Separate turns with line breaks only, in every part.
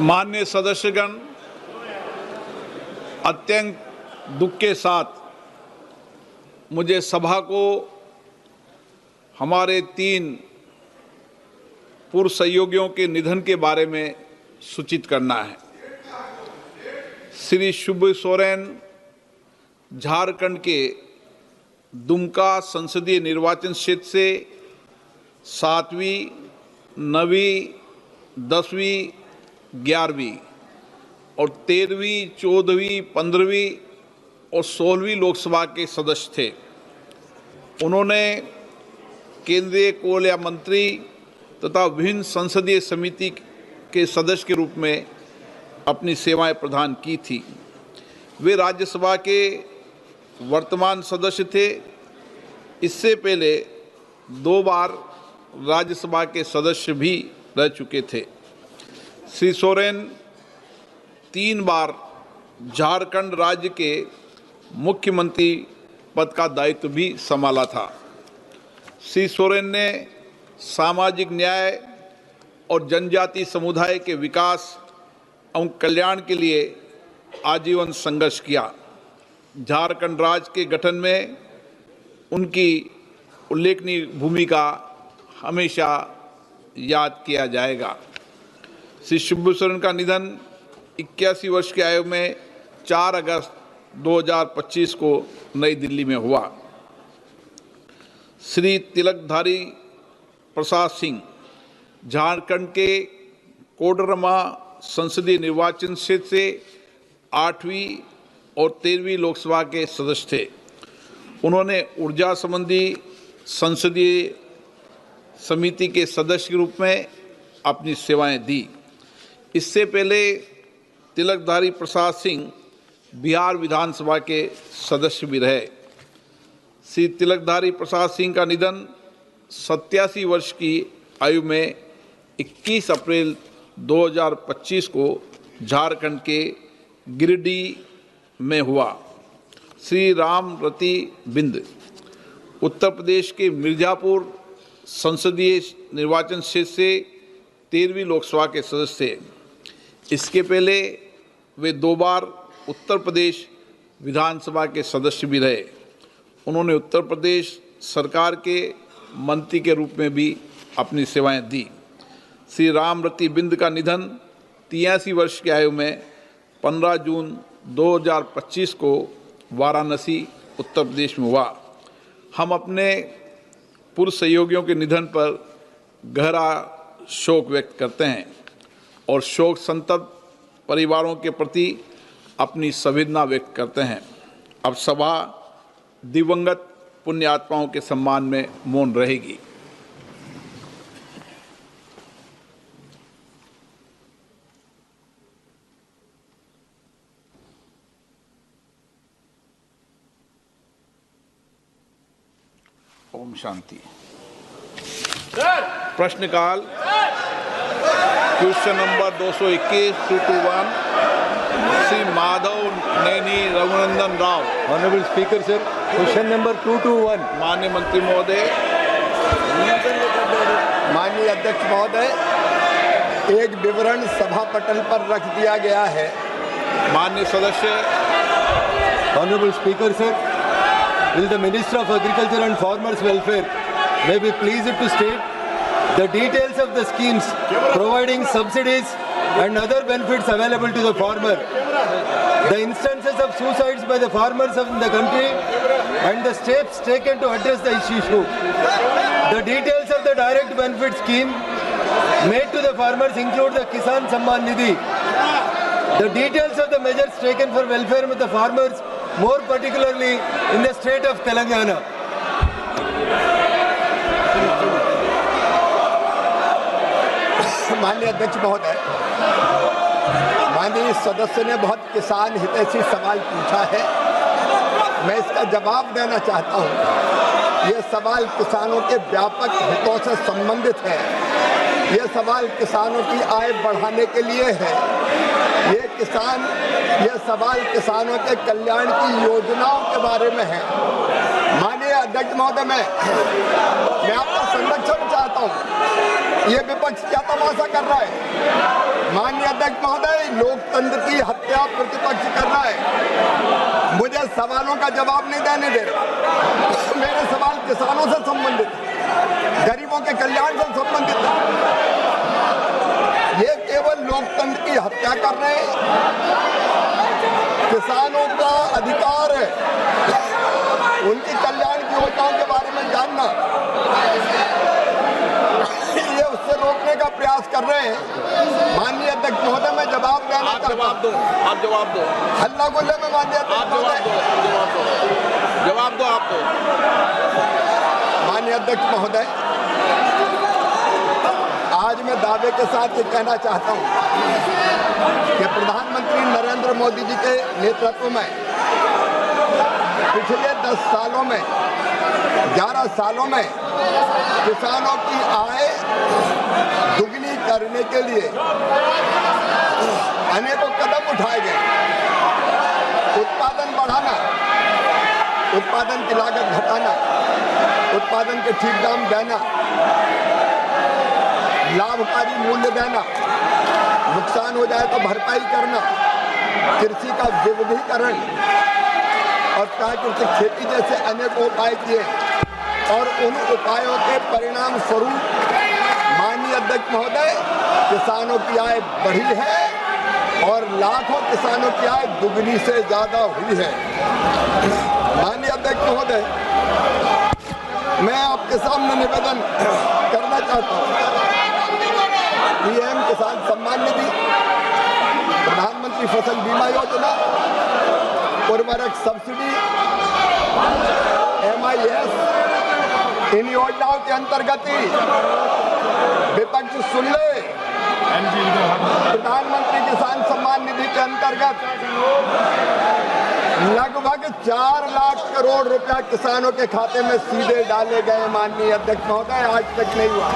माननीय सदस्यगण, अत्यंत दुख के साथ मुझे सभा को हमारे 3 पूर्व सहयोगियों के निधन के बारे में सूचित करना है। श्री शिबू सोरेन झारखंड के दुमका संसदीय निर्वाचन क्षेत्र से 7वीं, 9वीं, 10वीं, 11वीं और 13वीं, 14वीं, 15वीं और 16वीं लोकसभा के सदस्य थे। उन्होंने केंद्रीय कोयला मंत्री तथा विभिन्न संसदीय समिति के सदस्य के रूप में अपनी सेवाएं प्रदान की थी। वे राज्यसभा के वर्तमान सदस्य थे। इससे पहले 2 बार राज्यसभा के सदस्य भी रह चुके थे। श्री सोरेन 3 बार झारखंड राज्य के मुख्यमंत्री पद का दायित्व भी संभाला था। श्री सोरेन ने सामाजिक न्याय और जनजाति समुदाय के विकास एवं कल्याण के लिए आजीवन संघर्ष किया। झारखंड राज्य के गठन में उनकी उल्लेखनीय भूमिका हमेशा याद किया जाएगा। श्री शिबू सोरेन का निधन 81 वर्ष की आयु में 4 अगस्त 2025 को नई दिल्ली में हुआ। श्री तिलकधारी प्रसाद सिंह झारखंड के कोडरमा संसदीय निर्वाचन क्षेत्र से 8वीं और 13वीं लोकसभा के सदस्य थे। उन्होंने ऊर्जा संबंधी संसदीय समिति के सदस्य के रूप में अपनी सेवाएं दी। इससे पहले तिलकधारी प्रसाद सिंह बिहार विधानसभा के सदस्य भी रहे। श्री तिलकधारी प्रसाद सिंह का निधन 87 वर्ष की आयु में 21 अप्रैल 2025 को झारखंड के गिरिडीह में हुआ। श्री रामरती बिंद उत्तर प्रदेश के मिर्जापुर संसदीय निर्वाचन क्षेत्र से 13वीं लोकसभा के सदस्य थे। इसके पहले वे 2 बार उत्तर प्रदेश विधानसभा के सदस्य भी रहे। उन्होंने उत्तर प्रदेश सरकार के मंत्री के रूप में भी अपनी सेवाएं दी। श्री रामरती बिंद का निधन 83 वर्ष की आयु में 15 जून 2025 को वाराणसी उत्तर प्रदेश में हुआ। हम अपने पूर्व सहयोगियों के निधन पर गहरा शोक व्यक्त करते हैं और शोक संतप्त परिवारों के प्रति अपनी संवेदना व्यक्त करते हैं। अब सभा दिवंगत पुण्य आत्माओं के सम्मान में मौन रहेगी। ओम शांति। प्रश्नकाल question number 221-221 Shri Madhav Naini Raghunandan Rao.
Honourable speaker sir, question number 221।
माननीय मंत्री महोदय।
माननीय अध्यक्ष महोदय, एक विवरण सभा पटल पर रख दिया गया है।
माननीय सदस्य।
Honourable speaker sir, will the Minister of Agriculture and Farmers Welfare may be pleased to state the details of the schemes providing subsidies and other benefits available to the farmer, the instances of suicides by the farmers in the country and the steps taken to address the issue. The details of the direct benefit scheme made to the farmers include the Kisan Samman Nidhi. The details of the measures taken for welfare of the farmers, more particularly in the state of Telangana. माननीय अध्यक्ष महोदय, माननीय सदस्य ने बहुत किसान हितैषी सवाल पूछा है। मैं इसका जवाब देना चाहता हूँ। ये सवाल किसानों के व्यापक हितों से संबंधित है। ये सवाल किसानों की आय बढ़ाने के लिए है। ये सवाल किसानों के कल्याण की योजनाओं के बारे में है। माननीय
अध्यक्ष महोदय, मैं आपका संरक्षण चाहता हूँ। ये विपक्ष क्या तमाशा कर रहा है? माननीय अध्यक्ष महोदय, लोकतंत्र की हत्या प्रतिपक्ष कर रहा है। मुझे सवालों का जवाब नहीं देने दे रहा। मेरे सवाल किसानों से संबंधित, गरीबों के कल्याण से संबंधित है। ये केवल लोकतंत्र की हत्या कर रहे हैं। किसानों का अधिकार है उनकी कल्याण की योजनाओं के बारे में जानना। ये उससे रोकने का प्रयास कर रहे हैं। माननीय अध्यक्ष महोदय, मैं जवाब देना चाहता हूं।
आप जवाब दो।
हल्ला गुल्ले में माननीय अध्यक्ष महोदय,
जवाब दो आप दो।
माननीय अध्यक्ष महोदय, आज मैं दावे के साथ ये कहना चाहता हूं कि प्रधानमंत्री नरेंद्र मोदी जी के नेतृत्व में पिछले 10 सालों में 11 सालों में किसानों की आय दुगनी करने के लिए अनेकों कदम उठाए गए। उत्पादन बढ़ाना, उत्पादन की लागत घटाना, उत्पादन के ठीक दाम देना, लाभकारी मूल्य देना, नुकसान हो जाए तो भरपाई करना, कृषि का विविधीकरण और प्राकृतिक खेती जैसे अनेक उपाय किए और उन उपायों के परिणाम स्वरूप माननीय अध्यक्ष महोदय, किसानों की आय बढ़ी है और लाखों किसानों की आय दुगनी से ज्यादा हुई है। माननीय अध्यक्ष महोदय, मैं आपके सामने निवेदन करना चाहता हूँ। पीएम किसान सम्मान निधि, प्रधानमंत्री फसल बीमा योजना, उर्वरक सब्सिडी, MIS, इन योजनाओं के अंतर्गत ही विपक्ष सुन ले, प्रधानमंत्री किसान सम्मान निधि के अंतर्गत लगभग 4 लाख करोड़ रुपया किसानों के खाते में सीधे डाले गए। माननीय अध्यक्ष महोदय, आज तक नहीं हुआ,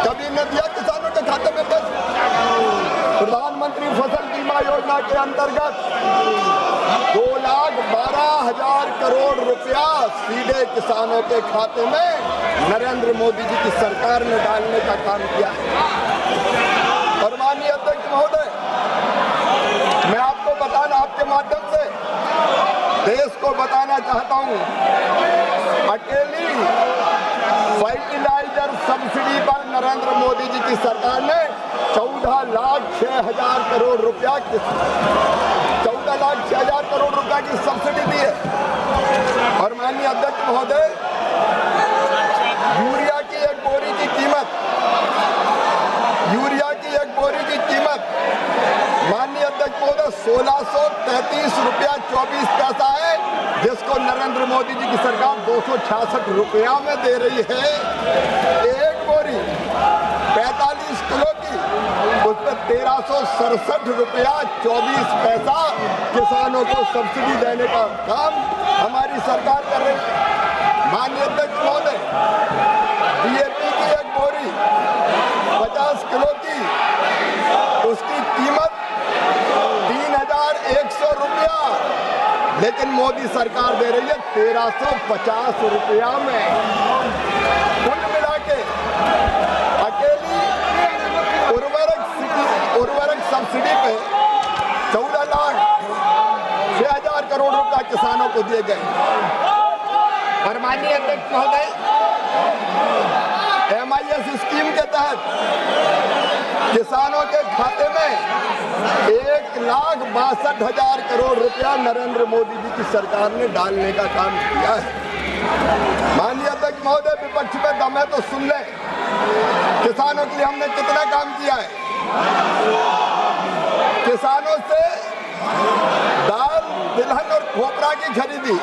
कभी न दिया किसानों के खाते में। बस प्रधानमंत्री फसल बीमा योजना के अंतर्गत 2,12,000 करोड़ रुपया सीधे किसानों के खाते में नरेंद्र मोदी जी की सरकार ने डालने का काम किया है। और माननीय अध्यक्ष महोदय, मैं आपको बताना, आपके माध्यम से देश को बताना चाहता हूं, अकेली फर्टिलाइजर सब्सिडी पर नरेंद्र मोदी जी की सरकार ने 14,06,000 करोड़ रुपया 14,06,000 करोड़ रुपया की सब्सिडी दी है। और माननीय अध्यक्ष महोदय, यूरिया की एक बोरी की कीमत माननीय अध्यक्ष महोदय 1633 रुपया 24 पैसा है, जिसको नरेंद्र मोदी जी की सरकार 266 रुपया में दे रही है। एक बोरी 45 किलो की, उस पर 1367 रुपया 24 पैसा किसानों को सब्सिडी देने का काम हमारी सरकार कर रही है। माननीय अध्यक्ष महोदय, DAP की एक बोरी 50 किलो की, उसकी कीमत 3,100 रुपया, लेकिन मोदी सरकार दे रही है 1,350 रुपया में। कुल मिला के अकेली उर्वरक सब्सिडी पे 14,06,000 करोड़ रुपया किसानों को दिए गए। और माननीय अध्यक्ष महोदय, MIS स्कीम के तहत किसानों के खाते में 1,62,000 करोड़ रुपया नरेंद्र मोदी जी की सरकार ने डालने का काम किया है। माननीय अध्यक्ष महोदय, विपक्ष में दम है तो सुन ले, किसानों के लिए हमने कितना काम किया है। किसानों से दाल, तिलहन और खोपरा की खरीदी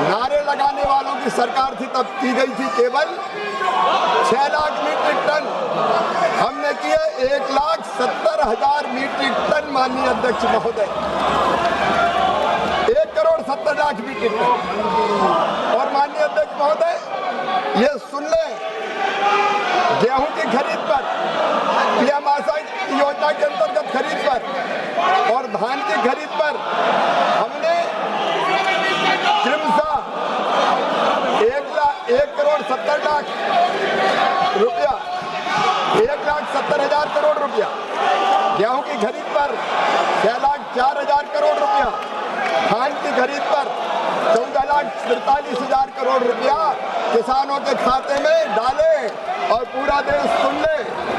नारे लगाने वालों की सरकार थी तब की गई थी केवल 6 लाख मीट्रिक टन, हमने किए 1,70,000 मीट्रिक टन। माननीय अध्यक्ष महोदय, 1,70,00,000 मीट्रिक टन। और माननीय अध्यक्ष महोदय, ये सुन ले, गेहूं की खरीद पर, पीएम आशा योजना के अंतर्गत खरीद पर और धान की खरीद पर हमने क्रमशः 43,000 करोड़ रुपया किसानों के खाते में डाले और पूरा देश सुन ले